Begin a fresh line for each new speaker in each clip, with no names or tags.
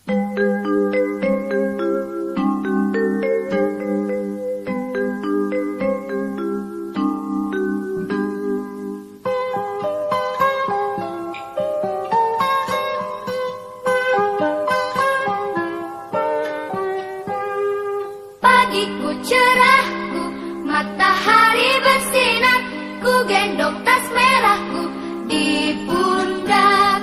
Pagiku cerahku, matahari bersinar, ku gendong tas merahku di pundak.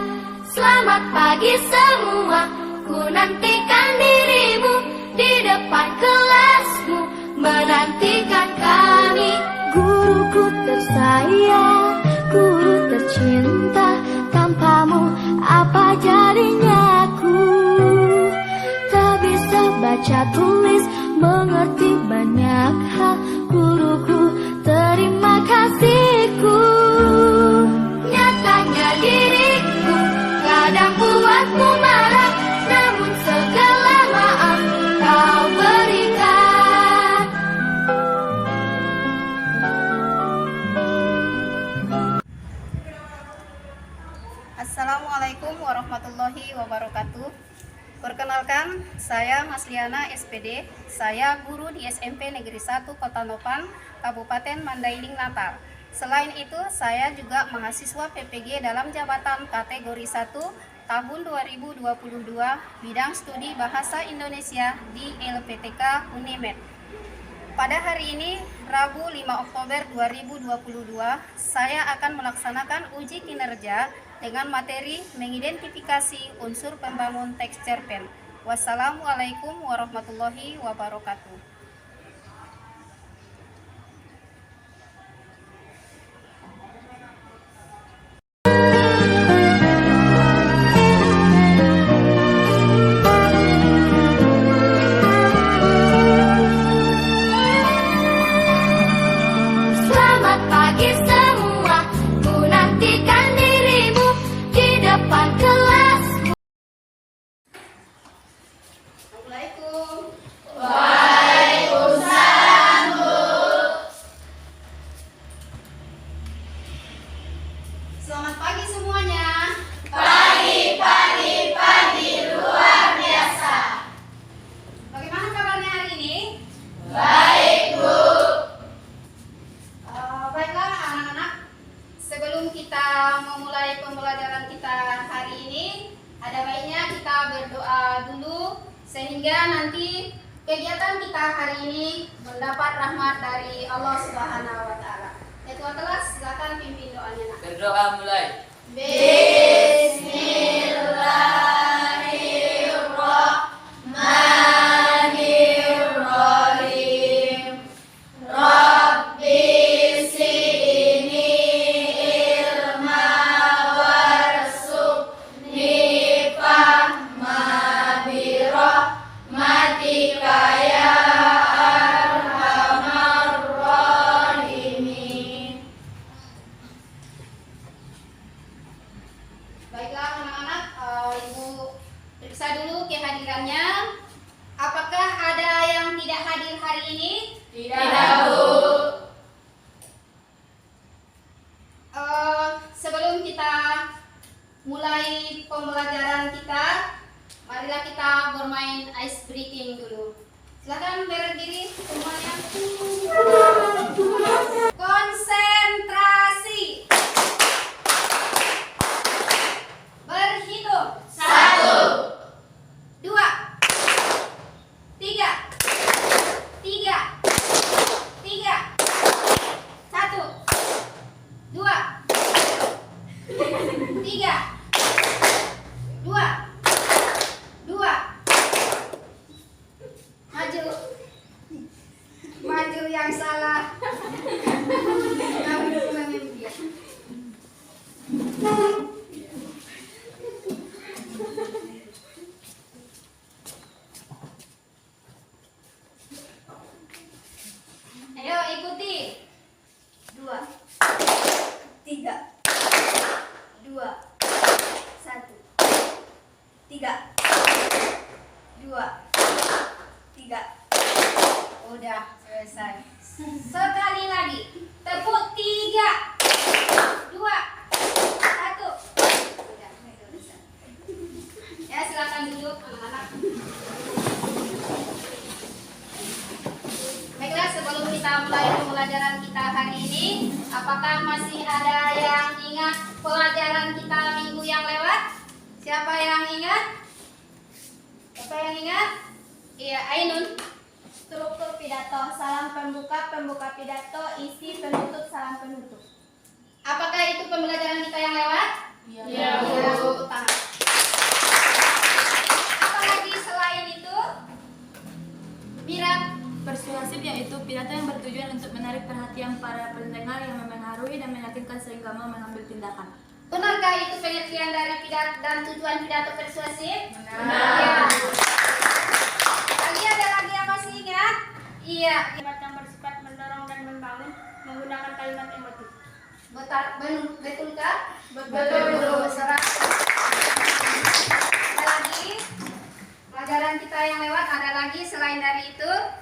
Selamat pagi semua, ku nantikan dirimu di depan kelasmu, menantikan kami. Guruku tersayang, guru tercinta, tanpamu apa jadinya aku? Tak bisa baca tulis, mengerti banyak hal. Guruku, terima kasihku. Nyatanya diriku kadang buatmu marah, namun segala maaf kau berikan.
Assalamualaikum warahmatullahi wabarakatuh. Perkenalkan, saya Mas Liana SPD. Saya guru di SMP Negeri 1 Kota Nopan, Kabupaten Mandailing Natal. Selain itu, saya juga mahasiswa PPG dalam jabatan kategori 1 tahun 2022 bidang studi Bahasa Indonesia di LPTK UNIMED. Pada hari ini, Rabu 5 Oktober 2022, saya akan melaksanakan uji kinerja dengan materi mengidentifikasi unsur pembangun teks cerpen. Wassalamualaikum warahmatullahi wabarakatuh.
Selamat pagi semua, ku nantikan dirimu di depan kelasmu.
Assalamualaikum.
Waalaikumsalam, Bu.
Selamat pagi semuanya.
Pagi luar biasa.
Bagaimana kabarnya hari ini?
Baik, Bu.
Baiklah anak-anak, sebelum kita memulai pembelajaran kita hari ini, ada baiknya kita berdoa dulu sehingga nanti kegiatan kita hari ini mendapat rahmat dari Allah Subhanahu wa taala. Ketua kelas, silakan pimpin doanya, Nak.
Berdoa mulai.
Bismillahirrahmanirrahim. Rabbi zidni ilma warzuqni fahma birahmatika ya arhamar rahimin.
Baiklah anak-anak, Ibu periksa dulu kehadirannya. Apakah ada yang tidak hadir hari ini?
Tidak, Bu.
Sebelum kita mulai pembelajaran kita, marilah kita bermain ice breaking dulu. Silakan berdiri semuanya. Konsentrasi. Berhitung.
1,
2, 3, 3, 3, 1, 2, 3, 2, 2, maju, maju yang salah. Ambil pulangnya dia. Ayo ikuti. 2, 3, 2, 1, 3, 2, 3. Udah selesai. Sekali lagi. Tepuk 3, 2, 1. hari ini. Apakah masih ada yang ingat pelajaran kita minggu yang lewat? Siapa yang ingat? Siapa yang ingat? Iya, Ainun. Struktur pidato, salam pembuka, pembuka pidato, isi penutup, salam penutup. Apakah itu pembelajaran kita yang lewat?
Iya, Bu.
Iya, tepuk tangan. Apalagi selain itu? Mira.
Persuasif yaitu pidato yang bertujuan untuk menarik perhatian para pendengar yang memengaruhi dan meyakinkan sehingga mau mengambil tindakan.
Benarkah itu pengertian dari pidato dan tujuan pidato persuasif?
Benar.
Ya. Ada lagi yang masih ingat? Iya.
Kalimat yang bersifat mendorong dan membangun menggunakan kalimat emotif.
Betulkah?
Betul, Bu.
Ada lagi? Pelajaran kita yang lewat ada lagi selain dari itu?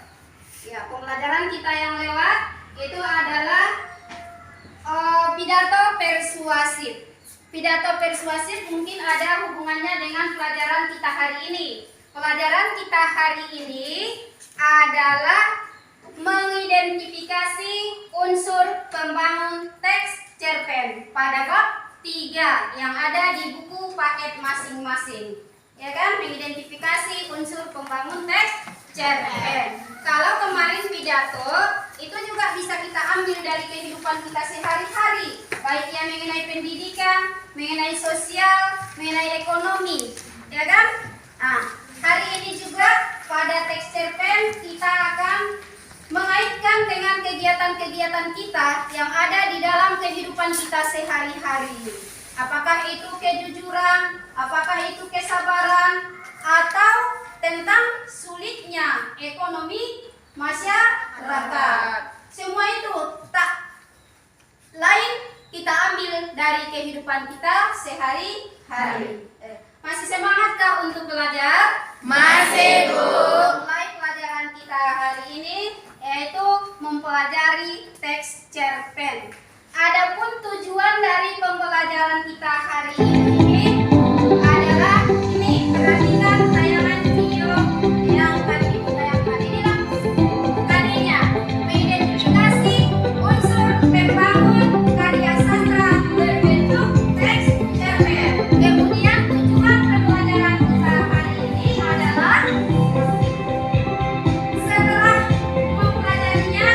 Ya, pembelajaran kita yang lewat itu adalah pidato persuasif. Pidato persuasif mungkin ada hubungannya dengan pelajaran kita hari ini. Pelajaran kita hari ini adalah mengidentifikasi unsur pembangun teks cerpen pada bab 3 yang ada di buku paket masing-masing. Ya kan, mengidentifikasi unsur pembangun teks cerpen. Kalau kemarin pidato itu juga bisa kita ambil dari kehidupan kita sehari-hari, baik yang mengenai pendidikan, mengenai sosial, mengenai ekonomi, ya kan? Nah, hari ini juga pada teks cerpen kita akan mengaitkan dengan kegiatan-kegiatan kita yang ada di dalam kehidupan kita sehari-hari. Apakah itu kejujuran, apakah itu kesabaran, atau tentang sulitnya ekonomi masyarakat. Semua itu tak lain kita ambil dari kehidupan kita sehari-hari. Masih semangatkah untuk belajar?
Masih, Bu.
Mulai pelajaran kita hari ini yaitu mempelajari teks cerpen. Adapun tujuan dari pembelajaran kita hari ini adalah ini, perhatikan tayangan video yang akan Ibu tayangkan. Inilah tadinya mengidentifikasi unsur pembangun karya sastra berbentuk teks cerpen. Kemudian tujuan pembelajaran kita hari ini adalah setelah mempelajarinya,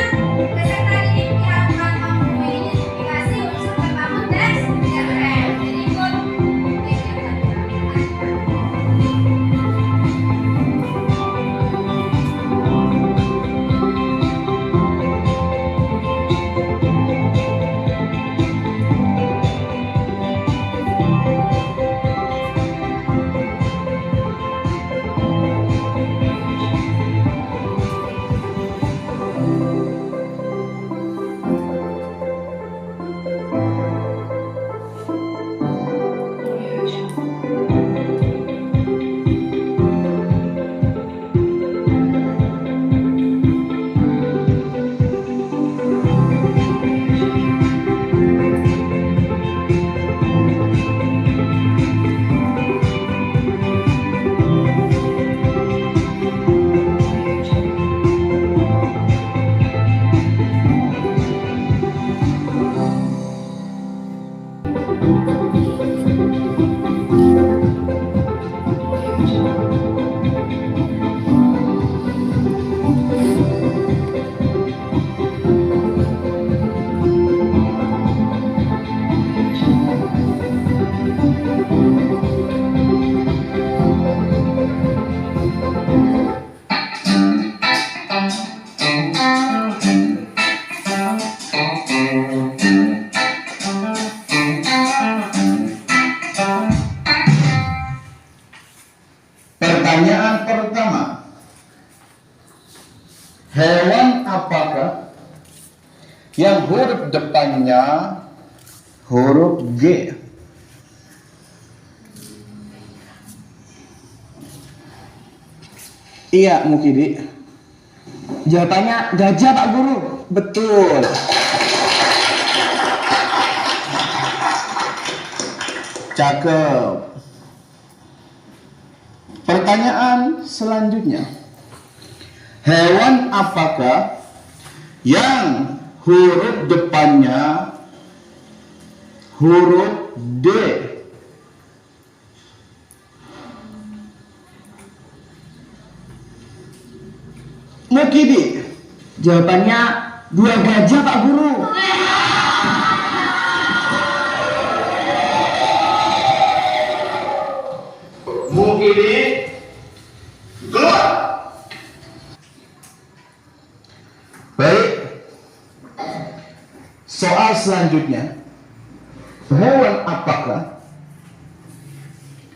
peserta didik diharapkan mampu mengidentifikasi unsur pembangun teks cerpen. Berikut
Pertanyaan pertama, hewan apakah yang huruf depannya huruf G? Iya, Mukidi. Jawabannya gajah, Pak Guru. Betul. Cakep. Pertanyaan selanjutnya. Hewan apakah yang huruf depannya huruf D. Mukidi.
Jawabannya 2 gajah Pak Guru.
Mukidi keluar. Baik. Soal selanjutnya, hewan apakah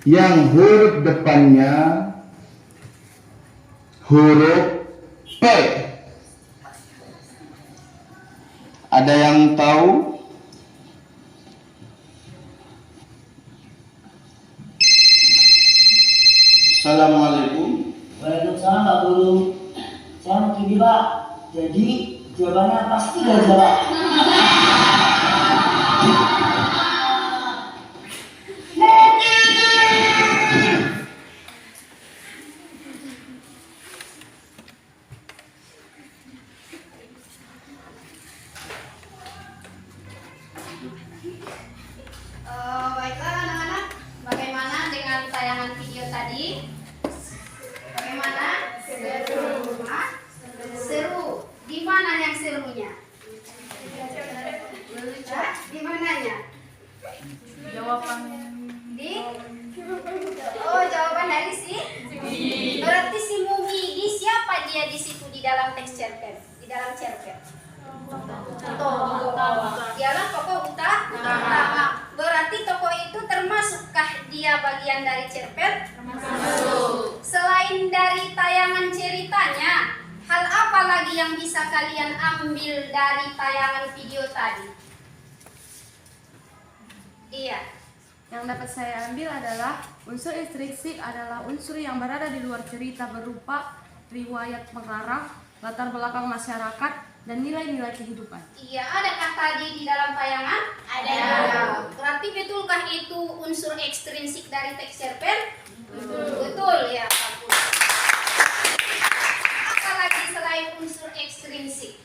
yang huruf depannya huruf P? Ada yang tahu? Assalamualaikum.
Waalaikumsalam Pak Guru. Saya Mukidi Pak. Jadi jawabannya pasti gajah Pak.
Baiklah anak-anak, bagaimana dengan tayangan video tadi? Bagaimana? Seru. Hah? Seru. Di mana yang serunya? Hah? Di mananya?
Jawaban
Di? Oh, jawaban dari si? Berarti si Mugidi siapa dia di situ di dalam teks cerpen? Di dalam cerpen? Dialah tokoh utama. Berarti tokoh itu termasukkah dia bagian dari cerpen? Termasuk. Selain dari tayangan ceritanya, hal apa lagi yang bisa kalian ambil dari tayangan video tadi? Iya.
yang dapat saya ambil adalah unsur intrinsik adalah unsur yang berada di luar cerita berupa riwayat pengarang, latar belakang masyarakat, dan nilai-nilai kehidupan.
Iya, adakah tadi di dalam tayangan? Ada. Berarti betulkah itu unsur ekstrinsik dari teks cerpen? Betul ya, Pak Guru. Apa lagi selain unsur ekstrinsik?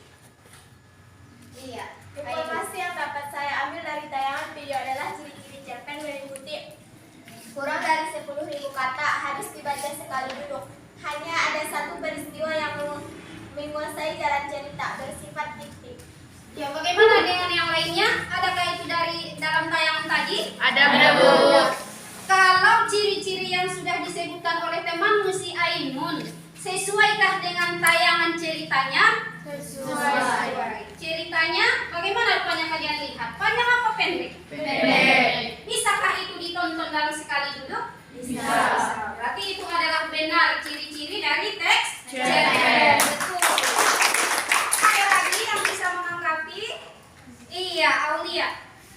Iya.
Informasi yang dapat saya ambil dari tayangan video adalah ciri-ciri cerpen meliputi kurang dari 10.000 kata, harus dibaca sekali duduk. Hanya ada satu peristiwa yang menguasai jalan cerita, bersifat fiktif.
Ya, bagaimana dengan yang lainnya? Adakah itu dari dalam tayangan tadi?
Ada, Bu.
Kalau ciri-ciri yang sudah disebutkan oleh temanmu si Ainun, sesuaikah dengan tayangan ceritanya? Sesuai. Ceritanya bagaimana rupanya kalian lihat? Panjang apa pendek?
Pendek.
Bisakah itu ditonton dalam sekali duduk? Bisa. Berarti itu adalah benar ciri-ciri dari teks cerpen. Betul. Ada lagi yang bisa melengkapi? Iya, Aulia.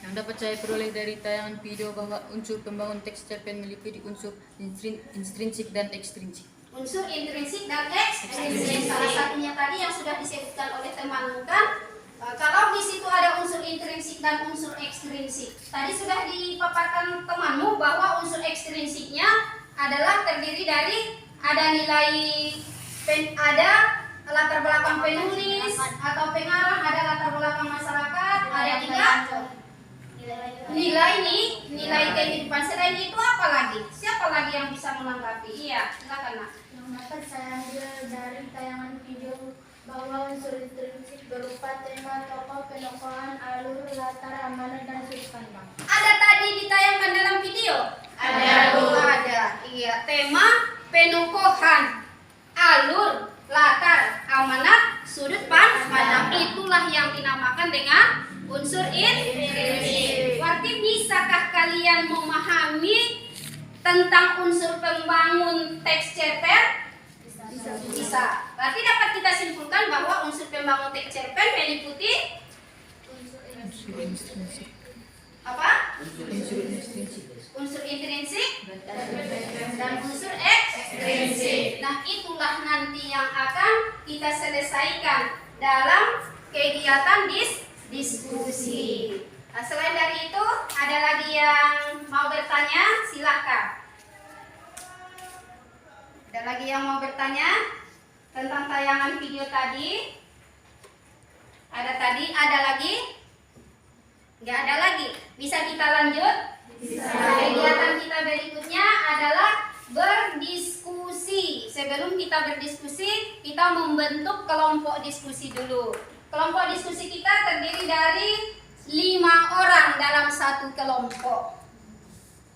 Yang dapat saya peroleh dari tayangan video bahwa unsur pembangun teks cerpen meliputi unsur intrinsik dan ekstrinsik.
Unsur intrinsik dan ekstrinsik. Salah satunya tadi yang sudah disebutkan oleh temanmu kan, kalau di situ ada unsur intrinsik dan unsur ekstrinsik. Tadi sudah dipaparkan temanmu bahwa unsur ekstrinsiknya adalah terdiri dari ada nilai, ada latar belakang penulis atau pengarang, ada latar belakang masyarakat, ada juga nilai kehidupan. Selain itu apa lagi? Siapa lagi yang bisa melengkapi? Iya, silakan Nak.
Yang dapat saya ambil dari tayangan video bahwa unsur intrinsik berupa tema, tokoh, penokohan, alur, latar, amanah, dan sudut pandang.
Ada tadi ditayangkan dalam video?
Ada, Bu.
Ada. Iya, tema, penokohan, alur, latar, amanat, sudut pandang. Itulah yang dinamakan dengan unsur intrinsik. Berarti bisakah kalian memahami tentang unsur pembangun teks cerpen? Bisa. Berarti dapat kita simpulkan bahwa unsur pembangun teks cerpen meliputi apa? Unsur intrinsik dan unsur ekstrinsik. Nah, itulah nanti yang akan kita selesaikan dalam kegiatan diskusi. Nah, selain dari itu, ada lagi yang mau bertanya? Silahkan. Ada lagi yang mau bertanya tentang tayangan video tadi? Ada tadi, ada lagi? Nggak ada lagi. Bisa kita lanjut? Bisa. Kegiatan kita berikutnya adalah berdiskusi. Sebelum kita berdiskusi, kita membentuk kelompok diskusi dulu. Kelompok diskusi kita terdiri dari 5 orang dalam satu kelompok.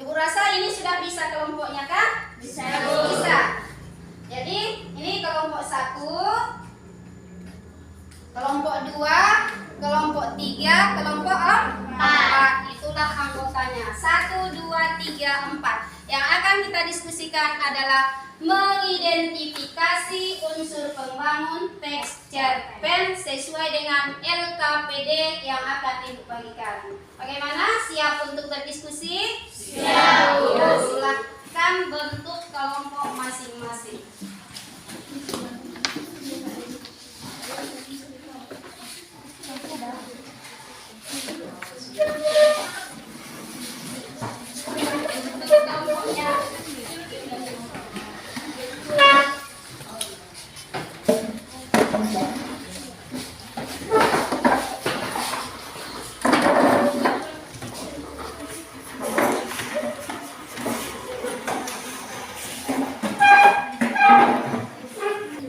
Ibu rasa ini sudah bisa kelompoknya kan? Bisa. Bisa. Jadi ini kelompok 1, kelompok 2, kelompok 3, kelompok 4. Itulah anggotanya. 1, 2, 3, 4. Yang akan kita diskusikan adalah mengidentifikasi unsur pembangun teks cerpen sesuai dengan LKPD yang akan Ibu bagikan. Bagaimana? Siap untuk berdiskusi? Siap. Silakan bentuk kelompok masing-masing.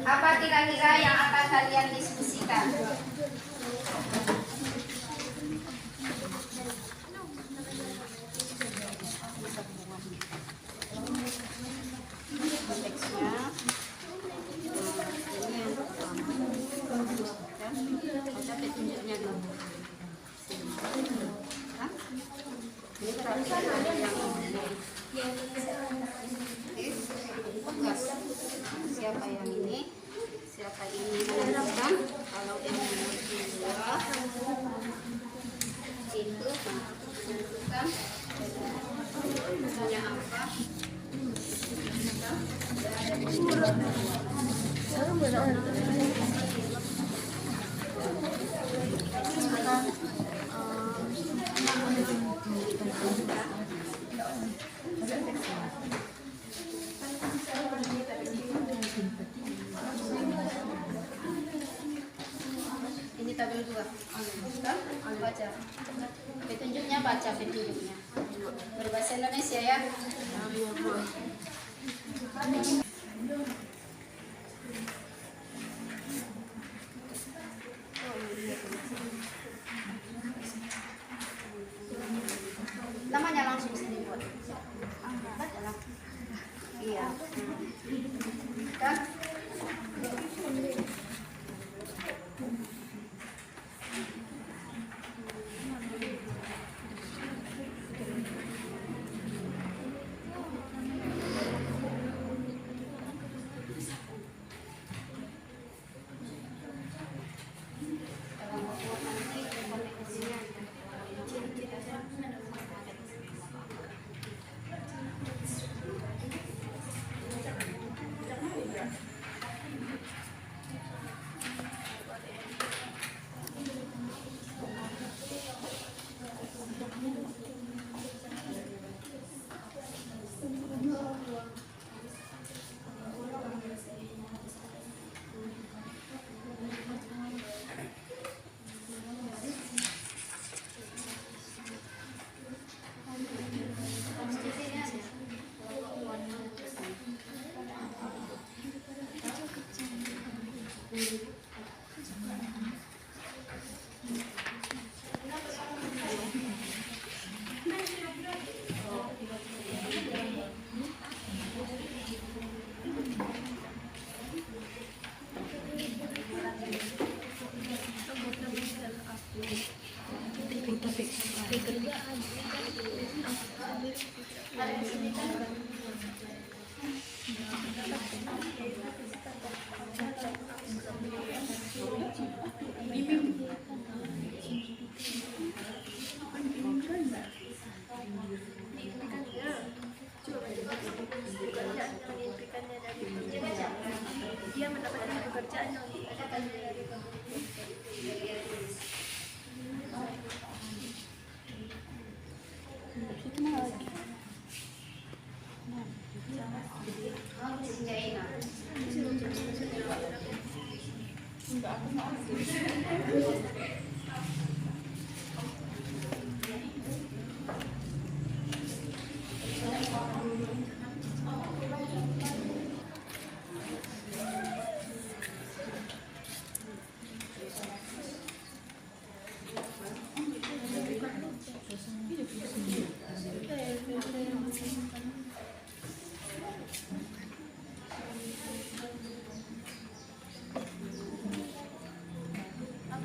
Apa kira-kira yang akan kalian diskusikan? Konteksnya ini yang pertama. Baca petunjuknya dulu. Hah? Ini berarti yang tugas. Siapa yang ini? Siapa ini menentukan? Kalau yang menentukan itu menentukan misalnya apa? Ini tabel 2. Baca. Petunjuknya baca petunjuknya. Berbahasa Indonesia ya. Namanya langsung sini buat. Baca lah. Iya. Kan?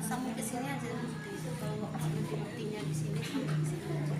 Sampai ke sini aja nanti. Kalau nanti buktinya di sini sampai ke sini aja.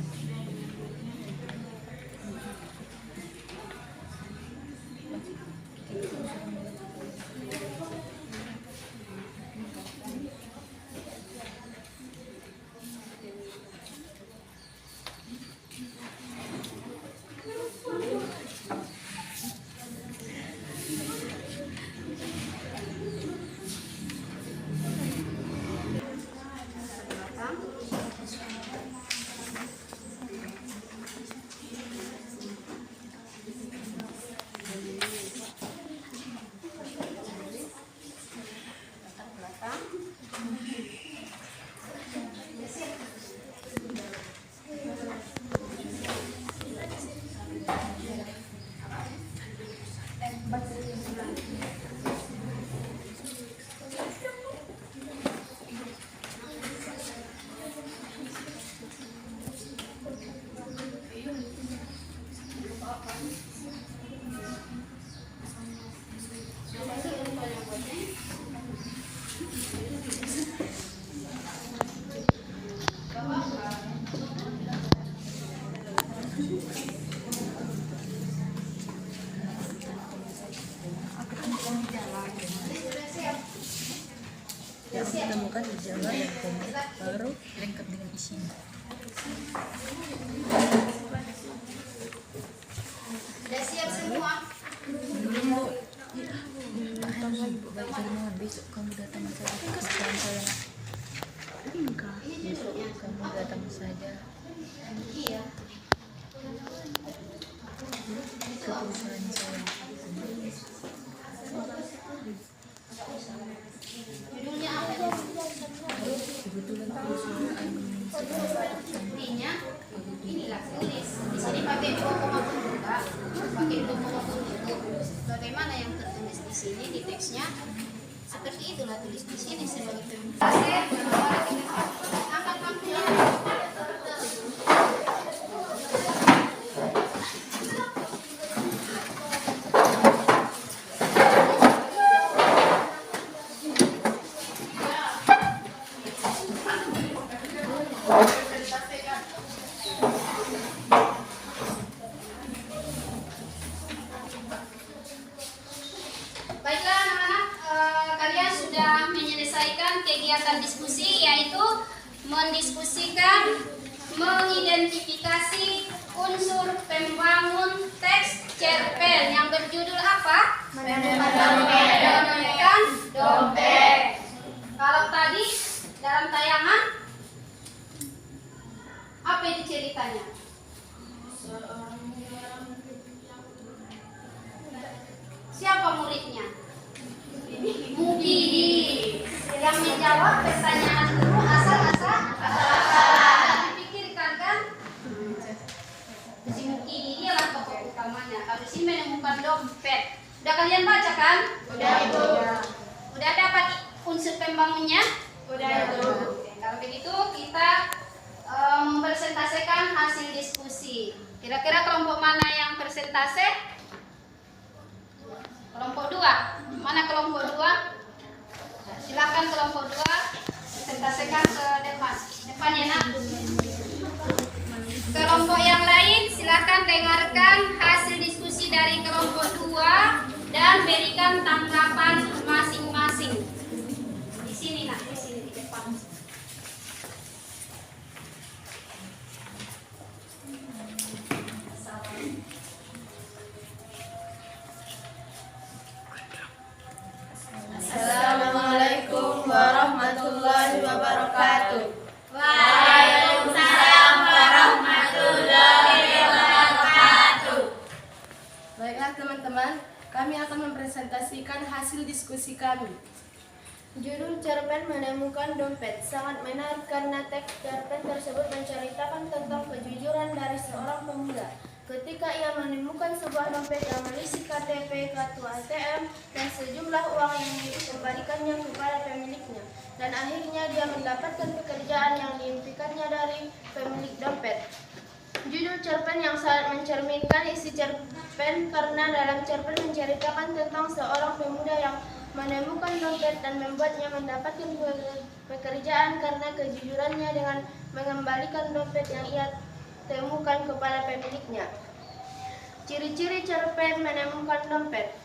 Yang ditemukan di jalan yang komik baru lengkap dengan isinya.
Sudah siap semua?
Belum Bu. Baik terima besok kamu datang saja. Kebetulan saya. Besok kamu datang saja.
Iya.
Ke perusahaan saya.
Judulnya apa?
Kebetulan perusahaan
Intinya inilah tulis. Di sini pakai 2,7 juga. Pakai 2,7. Bagaimana yang tertulis di sini di teksnya? Seperti itulah tulis di sini sebagai pembuka. Angkat lampunya. Baiklah anak-anak, kalian sudah menyelesaikan kegiatan diskusi, yaitu mendiskusikan, mengidentifikasi unsur pembangun teks cerpen yang berjudul apa? Menemukan dompet. Kalau tadi dalam tayangan, apa itu ceritanya? Siapa muridnya? Mukidi. Yang menjawab pertanyaan guru asal-asalan. Dipikirkan kan? Si Mukidi ini adalah tokoh utamanya. Kalau sini menemukan dompet. Udah kalian baca kan? Udah Ibu. Udah dapat unsur pembangunnya? Udah Ibu. Oke, kalau begitu kita mempresentasikan hasil diskusi. Kira-kira kelompok mana yang presentase? Kelompok 2. Mana kelompok 2? Silakan kelompok 2 presentasikan ke depan. Depan ya nak. Kelompok yang lain silakan dengarkan hasil diskusi dari kelompok 2 dan berikan tanggapan masing-masing. Di sini nak, di sini di depan.
Assalamualaikum warahmatullahi wabarakatuh.
Waalaikumsalam warahmatullahi wabarakatuh.
Baiklah teman-teman, kami akan mempresentasikan hasil diskusi kami.
Judul cerpen menemukan dompet sangat menarik karena teks cerpen tersebut menceritakan tentang kejujuran dari seorang pemuda. Ketika ia menemukan sebuah dompet yang berisi KTP, kartu ATM, dan sejumlah uang yang dikembalikannya kepada pemiliknya. Dan akhirnya dia mendapatkan pekerjaan yang diimpikannya dari pemilik dompet. Judul cerpen yang sangat mencerminkan isi cerpen karena dalam cerpen menceritakan tentang seorang pemuda yang menemukan dompet dan membuatnya mendapatkan pekerjaan karena kejujurannya dengan mengembalikan dompet yang ia temukan kepada pemiliknya. Ciri-ciri cerpen menemukan dompet.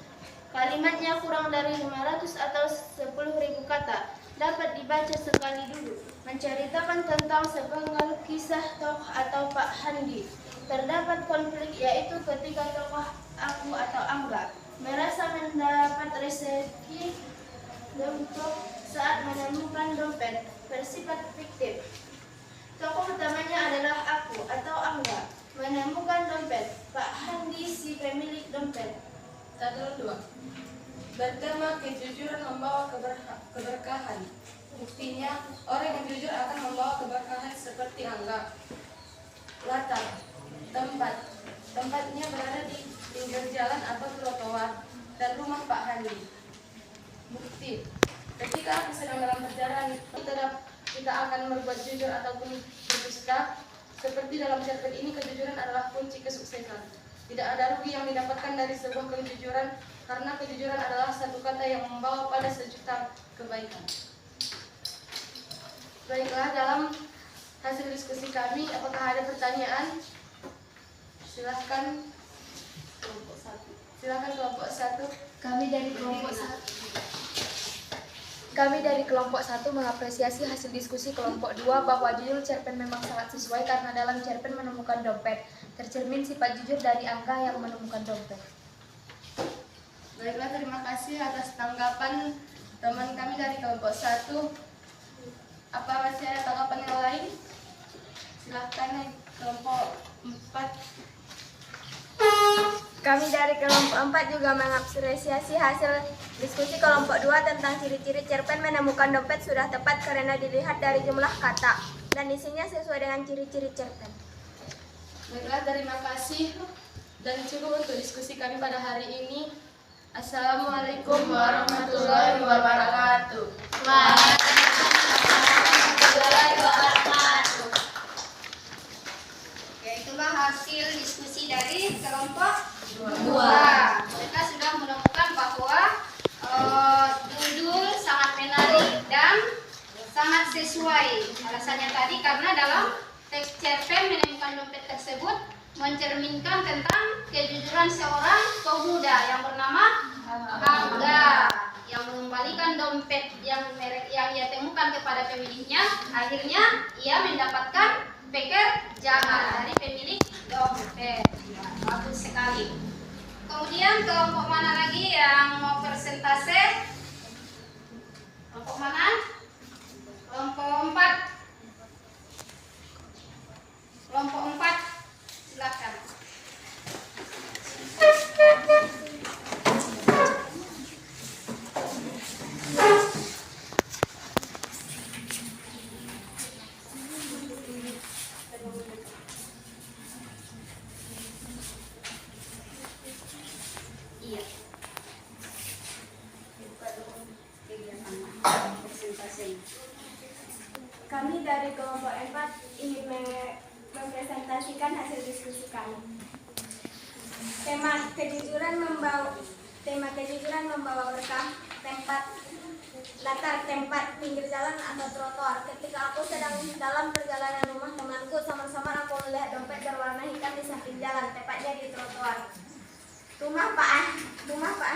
Kalimatnya kurang dari 500 atau 10.000 kata. Dapat dibaca sekali dulu. Menceritakan tentang sepenggal kisah tokoh atau Pak Handi. Terdapat konflik yaitu ketika tokoh Aku atau Angga merasa mendapat rezeki untuk saat menemukan dompet bersifat fiktif. Tokoh utamanya adalah Aku atau Angga menemukan dompet. Pak Handi si pemilik dompet.
Tadul 2. Bertema kejujuran membawa keberkahan. Buktinya, orang yang jujur akan membawa keberkahan seperti Angga. Latar, tempat. Tempatnya berada di pinggir jalan atau trotoar dan rumah Pak Handi. Bukti, ketika aku sedang dalam perjalanan, kita akan berbuat jujur ataupun berdusta. Seperti dalam cerpen ini, kejujuran adalah kunci kesuksesan. Tidak ada rugi yang didapatkan dari sebuah kejujuran, karena kejujuran adalah satu kata yang membawa pada sejuta kebaikan. Baiklah, dalam hasil diskusi kami, apakah ada pertanyaan? Silahkan kelompok 1.
Kami dari kelompok 1 mengapresiasi hasil diskusi kelompok 2 bahwa judul cerpen memang sangat sesuai karena dalam cerpen menemukan dompet. Tercermin sifat jujur dari Angga yang menemukan dompet.
Baiklah, terima kasih atas tanggapan teman kami dari kelompok 1. Apa masih ada tanggapan yang lain? Silahkan kelompok 4.
Kami dari kelompok 4 juga mengapresiasi hasil diskusi kelompok 2 tentang ciri-ciri cerpen menemukan dompet sudah tepat karena dilihat dari jumlah kata dan isinya sesuai dengan ciri-ciri cerpen.
Baiklah, terima kasih dan cukup untuk diskusi kami pada hari ini. Assalamualaikum warahmatullahi wabarakatuh.
Ya, itulah hasil diskusi dari kelompok 2. Mereka sudah menemukan bahwa judul sangat menarik dan sangat sesuai. Alasannya tadi karena dalam teks cerpen menemukan dompet tersebut mencerminkan tentang kejujuran seorang pemuda yang bernama Angga yang mengembalikan dompet yang ia temukan kepada pemiliknya. Akhirnya ia mendapatkan pekerjaan dari pemilik dompet. Bagus sekali. Kemudian kelompok mana lagi yang mau persentase? Kelompok mana? Kelompok 4. Kelompok 4, silakan. Iya.
Kami dari kelompok 4 ingin mempresentasikan hasil diskusi kami. Tema kejujuran membawa berkah. Latar tempat pinggir jalan atau trotoar. Ketika aku sedang dalam perjalanan rumah temanku, sama-sama aku melihat dompet berwarna hitam di samping jalan, tepatnya di trotoar. Rumah Pak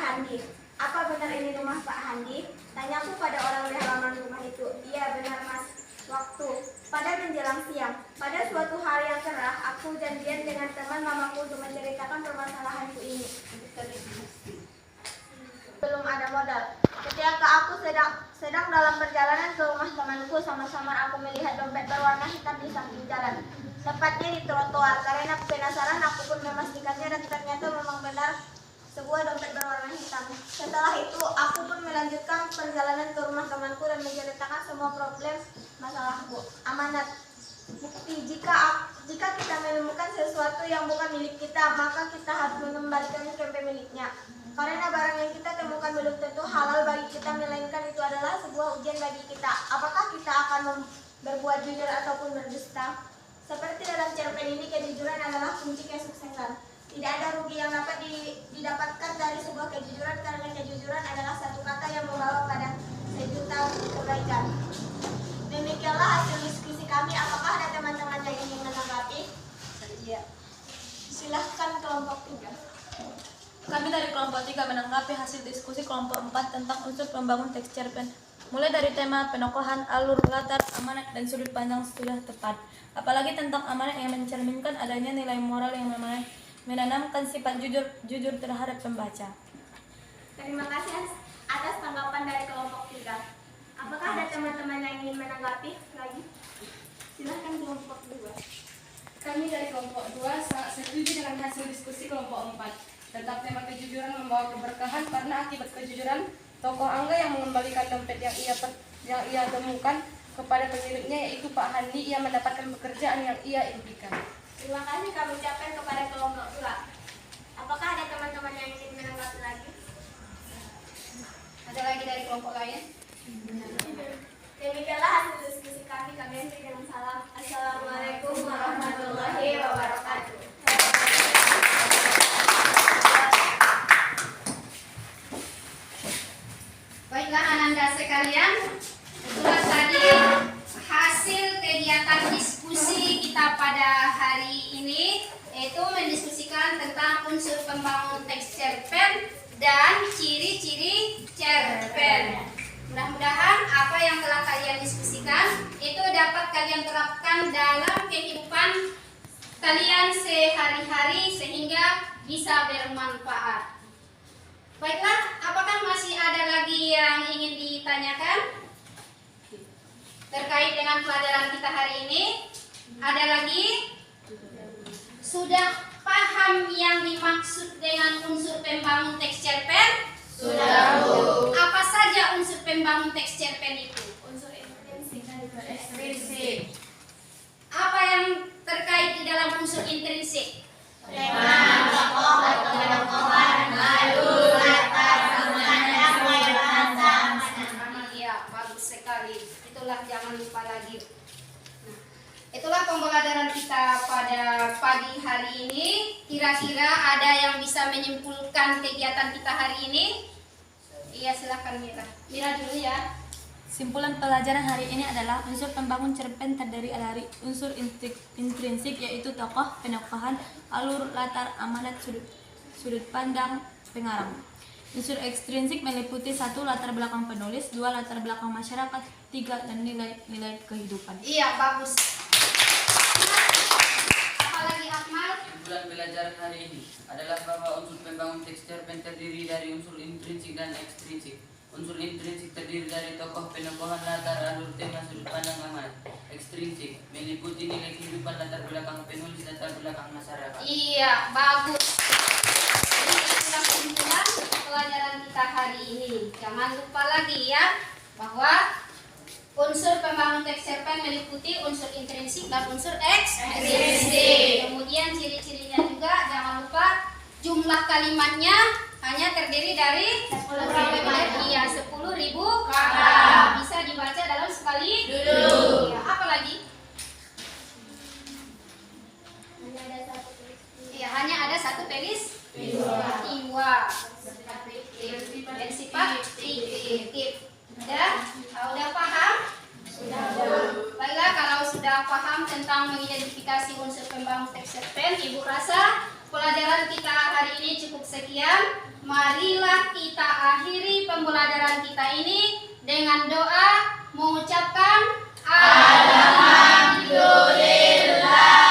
Handi. Apa benar ini rumah Pak Handi? Tanyaku pada orang di halaman rumah itu. Iya benar Mas. Waktu pada menjelang siang. Pada suatu hari yang cerah, aku janjian dengan teman mamaku untuk menceritakan permasalahanku ini. Belum ada modal. Ketika aku sedang dalam perjalanan ke rumah temanku, sama-sama aku melihat dompet berwarna hitam di samping jalan, tepatnya di trotoar. Karena penasaran, aku pun memastikannya dan ternyata memang benar sebuah dompet berwarna hitam. Setelah itu, aku pun melanjutkan perjalanan ke rumah temanku dan menceritakan semua problem masalahku. Amanat. Bukti, jika kita menemukan sesuatu yang bukan milik kita, maka kita harus mengembalikannya ke pemiliknya. Karena barang yang kita temukan belum tentu halal bagi kita, melainkan itu adalah sebuah ujian bagi kita. Apakah kita akan berbuat jujur ataupun berdusta? Seperti dalam cerpen ini, kejujuran adalah kunci kesuksesan. Tidak ada rugi yang dapat didapatkan dari sebuah kejujuran, karena kejujuran adalah satu kata yang membawa pada sejuta kebaikan. Demikianlah hasil diskusi kami. Apakah ada teman-teman yang ingin menanggapi?
Iya.
Silahkan kelompok 3.
Kami dari kelompok 3 menanggapi hasil diskusi kelompok 4 tentang unsur pembangun teks cerpen. Mulai dari tema penokohan, alur, latar, amanat, dan sudut pandang sudah tepat. Apalagi tentang amanat yang mencerminkan adanya nilai moral yang menanamkan sifat jujur terhadap pembaca.
Terima kasih atas tanggapan dari kelompok 3. Apakah ada teman-teman yang ingin menanggapi lagi? Silahkan kelompok 2.
Kami dari kelompok 2 sangat setuju dengan hasil diskusi kelompok 4 tentang tema kejujuran membawa keberkahan, karena akibat kejujuran tokoh Angga yang mengembalikan dompet yang ia temukan kepada pemiliknya, yaitu Pak Handi, ia mendapatkan pekerjaan yang ia impikan.
Terima kasih kami ucapkan kepada kelompok 2. Apakah ada teman-teman yang ingin menanggapi lagi?
Ada lagi dari kelompok lain?
Demikianlah hasil diskusi kami. Kami akhiri dengan salam. Assalamualaikum warahmatullahi wabarakatuh.
Baiklah Ananda sekalian, itulah tadi hasil kegiatan diskusi kita pada hari ini, yaitu mendiskusikan tentang unsur pembangun teks cerpen dan ciri-ciri cerpen. Mudah-mudahan apa yang telah kalian diskusikan itu dapat kalian terapkan dalam kehidupan kalian sehari-hari sehingga bisa bermanfaat. Baiklah, apakah masih ada lagi yang ingin ditanyakan terkait dengan pelajaran kita hari ini? Ada lagi? Sudah paham yang dimaksud dengan unsur pembangun teks cerpen?
Sudah, Bu.
Apa saja unsur pembangun teks cerpen itu?
Unsur intrinsik dan
Intrinsik. Apa yang terkait di dalam unsur intrinsik?
tema, tokoh, penokohan, alur, latar, amanat, bahasa, amanat.
Iya, bagus sekali. Itulah, jangan lupa lagi. Nah, itulah pembelajaran kita pada pagi hari ini. Kira-kira ada yang bisa menyimpulkan kegiatan kita hari ini? Iya, silakan Mira. Mira dulu ya.
Simpulan pelajaran hari ini adalah unsur pembangun cerpen terdiri dari unsur intrinsik, yaitu tokoh, penokohan, alur, latar, amanat, sudut pandang, pengarang. Unsur ekstrinsik meliputi 1. Latar belakang penulis, 2. Latar belakang masyarakat, 3. Dan nilai-nilai kehidupan.
Iya, bagus. Apalagi Akmal?
Simpulan pelajaran hari ini adalah bahwa unsur pembangun teks cerpen terdiri dari unsur intrinsik dan ekstrinsik. Unsur intrinsik terdiri dari tokoh, penokohan, latar, alur, tema, sudut pandang, amanat. Ekstrinsik meliputi nilai kehidupan, latar belakang penulis, latar belakang masyarakat.
Iya, bagus. Jadi itulah kesimpulan pelajaran kita hari ini. Jangan lupa lagi ya bahwa unsur pembangun teks cerpen meliputi unsur intrinsik dan unsur ekstrinsik. Kemudian ciri-cirinya juga jangan lupa jumlah kalimatnya hanya terdiri dari 10.000 iya, 10.000 kata. Bisa dibaca dalam sekali duduk. Ya, apa lagi? Ya, hanya ada satu peristiwa dan sifat fiktif. Udah paham? Sudah. Baiklah, kalau sudah paham tentang mengidentifikasi unsur pembangun teks cerpen, Ibu rasa pelajaran kita hari ini cukup sekian. Marilah kita akhiri pembelajaran kita ini dengan doa mengucapkan Alhamdulillah.